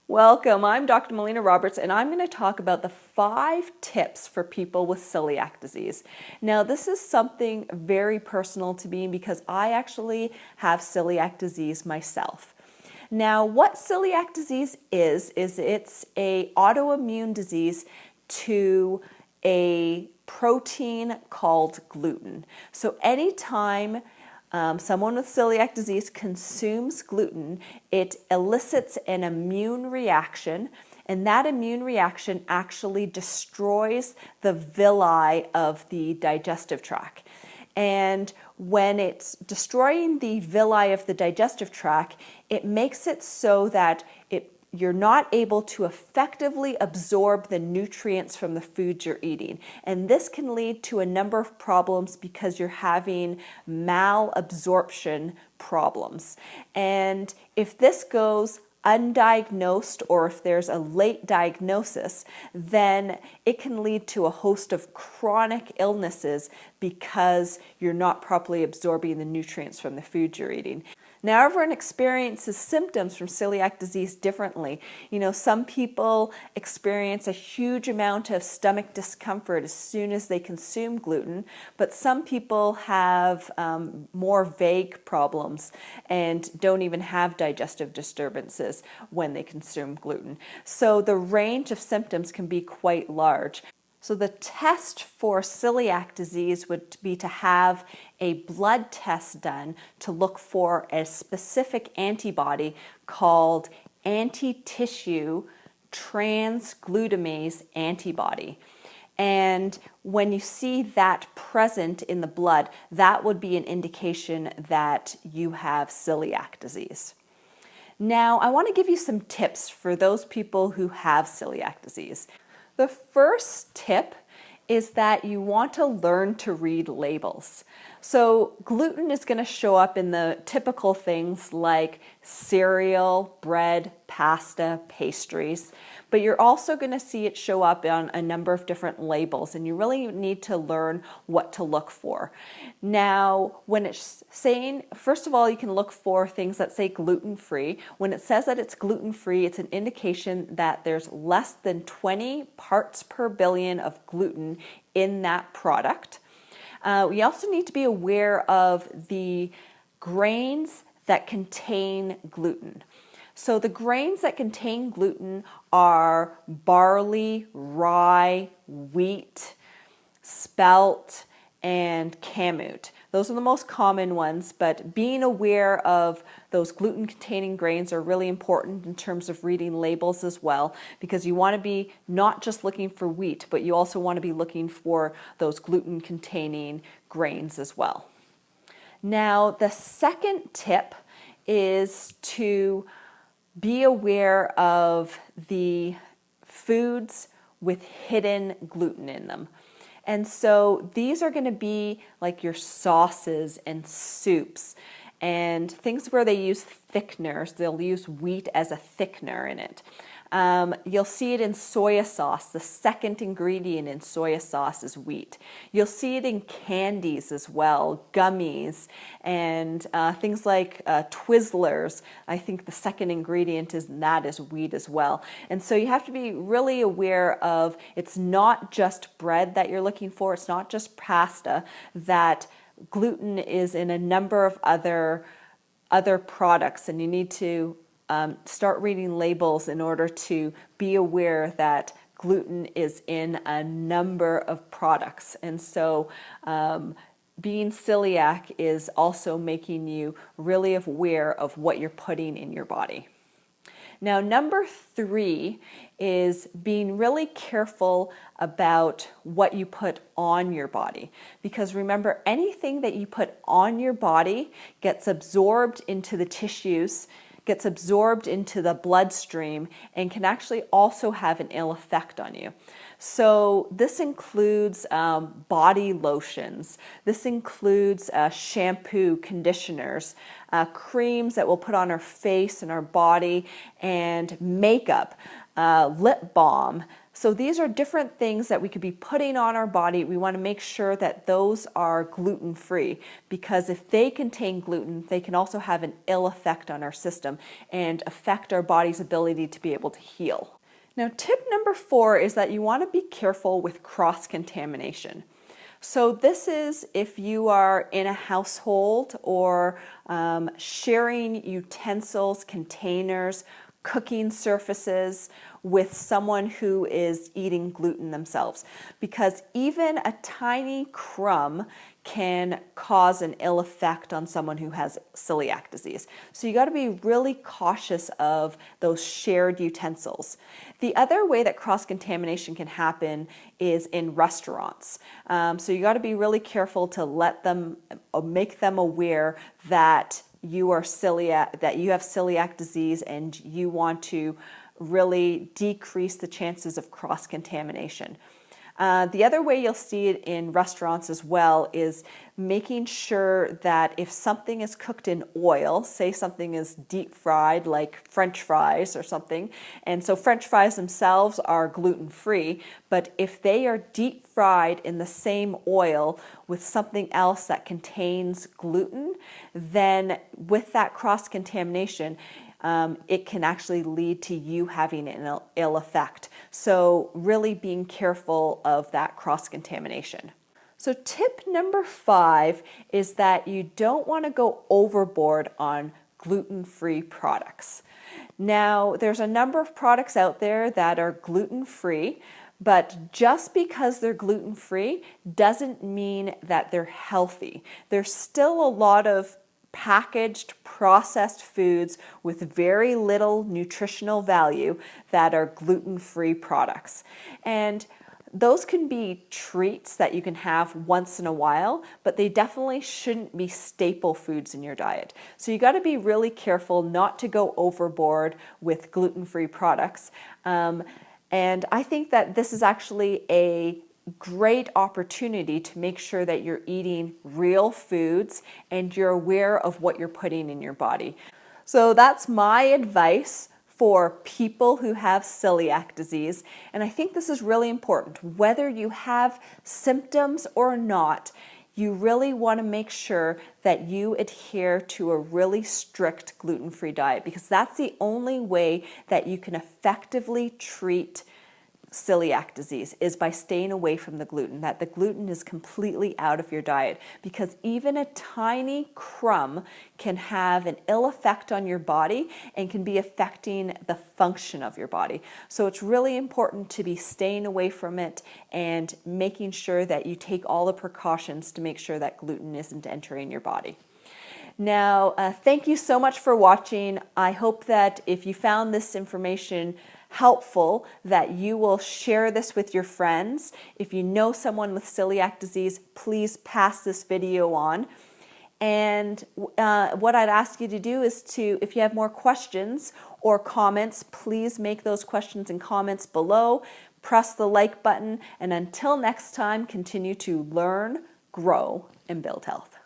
Welcome, I'm Dr. Melina Roberts, and I'm going to talk about the 5 tips for people with celiac disease. Now, this is something very personal to me because I actually have celiac disease myself. Now, what celiac disease is it's an autoimmune disease to a protein called gluten. So anytime someone with celiac disease consumes gluten, it elicits an immune reaction, and that immune reaction actually destroys the villi of the digestive tract. And when it's destroying the villi of the digestive tract, it makes it so that you're not able to effectively absorb the nutrients from the foods you're eating. And this can lead to a number of problems because you're having malabsorption problems. And if this goes undiagnosed, or if there's a late diagnosis, then it can lead to a host of chronic illnesses because you're not properly absorbing the nutrients from the food you're eating. Now, everyone experiences symptoms from celiac disease differently. You know, some people experience a huge amount of stomach discomfort as soon as they consume gluten, but some people have more vague problems and don't even have digestive disturbances when they consume gluten. So the range of symptoms can be quite large. So the test for celiac disease would be to have a blood test done to look for a specific antibody called anti-tissue transglutamase antibody. And when you see that present in the blood, that would be an indication that you have celiac disease. Now, I want to give you some tips for those people who have celiac disease. The first tip is that you want to learn to read labels. So gluten is going to show up in the typical things like cereal, bread, pasta, pastries, but you're also going to see it show up on a number of different labels, and you really need to learn what to look for. Now, when it's saying, first of all, you can look for things that say gluten-free. When it says that it's gluten-free, it's an indication that there's less than 20 parts per billion of gluten in that product. We also need to be aware of the grains that contain gluten. So the grains that contain gluten are barley, rye, wheat, spelt, and kamut. Those are the most common ones, but being aware of those gluten-containing grains are really important in terms of reading labels as well, because you want to be not just looking for wheat, but you also want to be looking for those gluten-containing grains as well. Now, the second tip is to be aware of the foods with hidden gluten in them. And so these are going to be like your sauces and soups and things where they use thickeners. They'll use wheat as a thickener in it. You'll see it in soy sauce. The second ingredient in soy sauce is wheat. You'll see it in candies as well, gummies, and things like Twizzlers. I think the second ingredient is wheat as well. And so you have to be really aware of, it's not just bread that you're looking for, it's not just pasta, that gluten is in a number of other products, and you need to start reading labels in order to be aware that gluten is in a number of products. And so being celiac is also making you really aware of what you're putting in your body. Now, number 3 is being really careful about what you put on your body. Because remember, anything that you put on your body gets absorbed into the tissues, gets absorbed into the bloodstream, and can actually also have an ill effect on you. So this includes body lotions. This includes shampoo, conditioners, creams that we'll put on our face and our body, and makeup, lip balm, So these are different things that we could be putting on our body. We want to make sure that those are gluten-free, because if they contain gluten, they can also have an ill effect on our system and affect our body's ability to be able to heal. Now, tip number 4 is that you want to be careful with cross-contamination. So this is if you are in a household or sharing utensils, containers, cooking surfaces with someone who is eating gluten themselves, because even a tiny crumb can cause an ill effect on someone who has celiac disease. So you got to be really cautious of those shared utensils. The other way that cross-contamination can happen is in restaurants. So you got to be really careful to make them aware that you have celiac disease, and you want to really decrease the chances of cross-contamination. The other way you'll see it in restaurants as well is making sure that if something is cooked in oil, say something is deep fried like French fries or something, and so French fries themselves are gluten-free, but if they are deep fried in the same oil with something else that contains gluten, then with that cross-contamination, it can actually lead to you having an ill effect. So really being careful of that cross-contamination. So tip number 5 is that you don't want to go overboard on gluten-free products. Now, there's a number of products out there that are gluten-free, but just because they're gluten-free doesn't mean that they're healthy. There's still a lot of packaged processed foods with very little nutritional value that are gluten-free products. And those can be treats that you can have once in a while, but they definitely shouldn't be staple foods in your diet. So you got to be really careful not to go overboard with gluten-free products. And I think that this is actually a great opportunity to make sure that you're eating real foods and you're aware of what you're putting in your body. So that's my advice for people who have celiac disease, and I think this is really important. Whether you have symptoms or not, you really want to make sure that you adhere to a really strict gluten-free diet, because that's the only way that you can effectively treat celiac disease, is by staying away from the gluten, that the gluten is completely out of your diet, because even a tiny crumb can have an ill effect on your body and can be affecting the function of your body. So it's really important to be staying away from it and making sure that you take all the precautions to make sure that gluten isn't entering your body. Now, thank you so much for watching. I hope that if you found this information helpful, that you will share this with your friends. If you know someone with celiac disease, please pass this video on. And what I'd ask you to do is if you have more questions or comments, please make those questions and comments below. Press the like button, and until next time, continue to learn, grow, and build health.